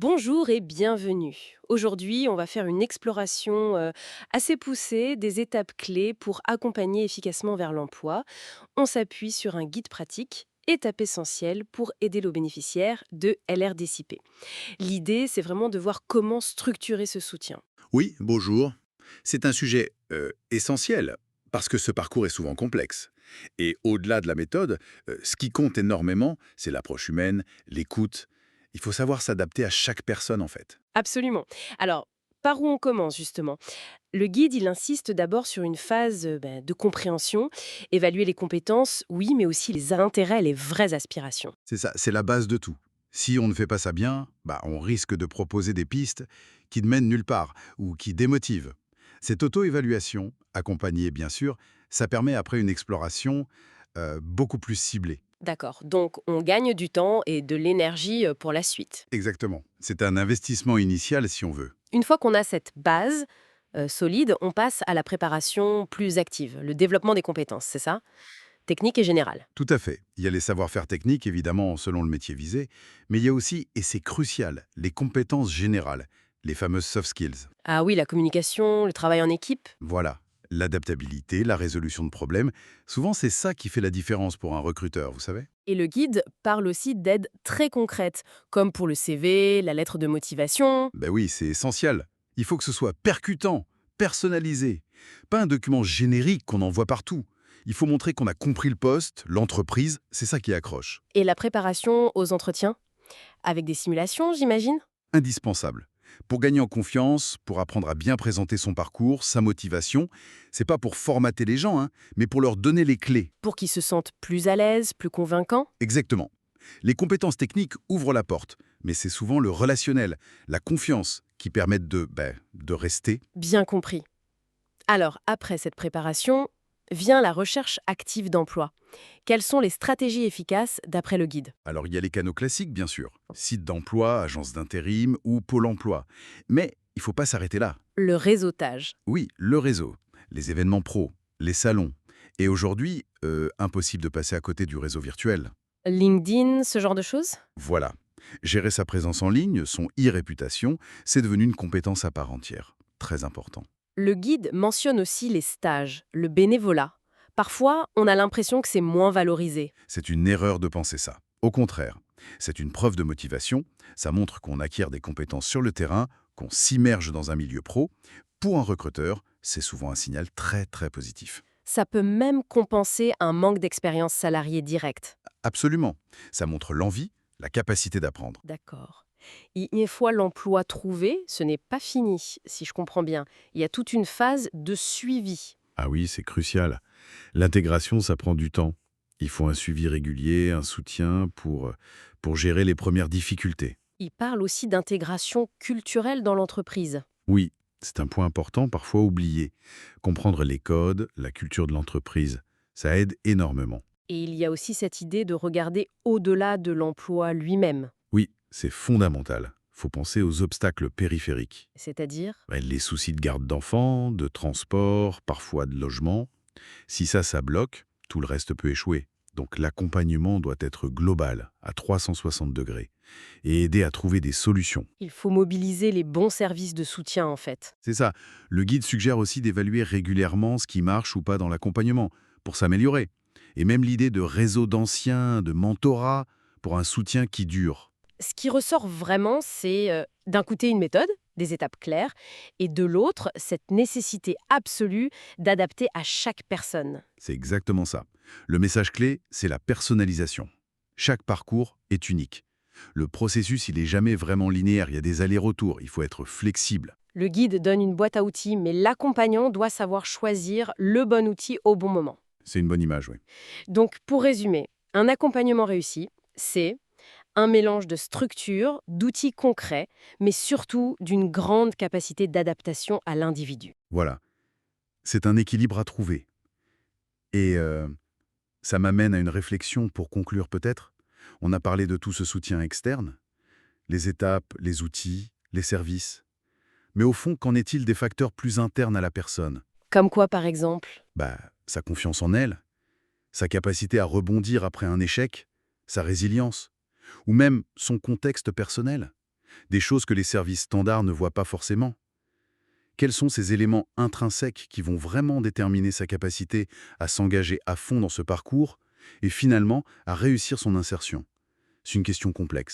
Bonjour et bienvenue. Aujourd'hui, on va faire une exploration assez poussée des étapes clés pour accompagner efficacement vers l'emploi. On s'appuie sur un guide pratique, étape essentielle pour aider le bénéficiaire de LRDCP. L'idée, c'est vraiment de voir comment structurer ce soutien. Oui, bonjour. C'est un sujet essentiel, parce que ce parcours est souvent complexe. Et au-delà de la méthode, ce qui compte énormément, c'est l'approche humaine, l'écoute. Il faut savoir s'adapter à chaque personne, en fait. Absolument. Alors, par où on commence justement? Le guide, il insiste d'abord sur une phase de compréhension, évaluer les compétences, oui, mais aussi les intérêts, les vraies aspirations. C'est ça, c'est la base de tout. Si on ne fait pas ça bien, on risque de proposer des pistes qui ne mènent nulle part ou qui démotivent. Cette auto-évaluation, accompagnée bien sûr, ça permet après une exploration beaucoup plus ciblée. D'accord. Donc, on gagne du temps et de l'énergie pour la suite. Exactement. C'est un investissement initial si on veut. Une fois qu'on a cette base solide, on passe à la préparation plus active, le développement des compétences, c'est ça? Technique et générale. Tout à fait. Il y a les savoir-faire techniques, évidemment, selon le métier visé, mais il y a aussi, et c'est crucial, les compétences générales, les fameuses soft skills. Ah oui, la communication, le travail en équipe. Voilà. L'adaptabilité, la résolution de problèmes, souvent c'est ça qui fait la différence pour un recruteur, vous savez. Et le guide parle aussi d'aides très concrètes, comme pour le CV, la lettre de motivation. Ben oui, c'est essentiel. Il faut que ce soit percutant, personnalisé. Pas un document générique qu'on envoie partout. Il faut montrer qu'on a compris le poste, l'entreprise, c'est ça qui accroche. Et la préparation aux entretiens, avec des simulations, j'imagine. Indispensable. Pour gagner en confiance, pour apprendre à bien présenter son parcours, sa motivation, c'est pas pour formater les gens, hein, mais pour leur donner les clés. Pour qu'ils se sentent plus à l'aise, plus convaincants. Exactement. Les compétences techniques ouvrent la porte, mais c'est souvent le relationnel, la confiance qui permettent de rester. Bien compris. Alors, après cette préparation, vient la recherche active d'emploi. Quelles sont les stratégies efficaces d'après le guide? Alors il y a les canaux classiques, bien sûr, sites d'emploi, agences d'intérim ou pôle emploi. Mais il ne faut pas s'arrêter là. Le réseautage. Oui, le réseau, les événements pro, les salons. Et aujourd'hui, impossible de passer à côté du réseau virtuel. LinkedIn, ce genre de choses? Voilà. Gérer sa présence en ligne, son e-réputation, c'est devenu une compétence à part entière. Très important. Le guide mentionne aussi les stages, le bénévolat. Parfois, on a l'impression que c'est moins valorisé. C'est une erreur de penser ça. Au contraire, c'est une preuve de motivation. Ça montre qu'on acquiert des compétences sur le terrain, qu'on s'immerge dans un milieu pro. Pour un recruteur, c'est souvent un signal très très positif. Ça peut même compenser un manque d'expérience salariée directe. Absolument. Ça montre l'envie, la capacité d'apprendre. D'accord. Et une fois l'emploi trouvé, ce n'est pas fini, si je comprends bien. Il y a toute une phase de suivi. Ah oui, c'est crucial. L'intégration, ça prend du temps. Il faut un suivi régulier, un soutien pour gérer les premières difficultés. Il parle aussi d'intégration culturelle dans l'entreprise. Oui, c'est un point important, parfois oublié. Comprendre les codes, la culture de l'entreprise, ça aide énormément. Et il y a aussi cette idée de regarder au-delà de l'emploi lui-même. Oui, c'est fondamental. Faut penser aux obstacles périphériques. C'est-à-dire, Les soucis de garde d'enfants, de transport, parfois de logement. Si ça bloque, tout le reste peut échouer. Donc l'accompagnement doit être global, à 360 degrés, et aider à trouver des solutions. il faut mobiliser les bons services de soutien en fait. C'est ça. Le guide suggère aussi d'évaluer régulièrement ce qui marche ou pas dans l'accompagnement, pour s'améliorer. Et même l'idée de réseau d'anciens, de mentorat, pour un soutien qui dure. Ce qui ressort vraiment, c'est d'un côté une méthode, des étapes claires, et de l'autre, cette nécessité absolue d'adapter à chaque personne. C'est exactement ça. Le message clé, c'est la personnalisation. Chaque parcours est unique. Le processus, il n'est jamais vraiment linéaire, il y a des allers-retours, il faut être flexible. Le guide donne une boîte à outils, mais l'accompagnant doit savoir choisir le bon outil au bon moment. C'est une bonne image, oui. Donc, pour résumer, un accompagnement réussi, c'est un mélange de structure, d'outils concrets, mais surtout d'une grande capacité d'adaptation à l'individu. Voilà. C'est un équilibre à trouver. Et ça m'amène à une réflexion pour conclure peut-être. On a parlé de tout ce soutien externe, les étapes, les outils, les services. Mais au fond, qu'en est-il des facteurs plus internes à la personne? Comme quoi, par exemple? Sa confiance en elle, sa capacité à rebondir après un échec, sa résilience, ou même son contexte personnel. des choses que les services standards ne voient pas forcément. Quels sont ces éléments intrinsèques qui vont vraiment déterminer sa capacité à s'engager à fond dans ce parcours et finalement à réussir son insertion? C'est une question complexe.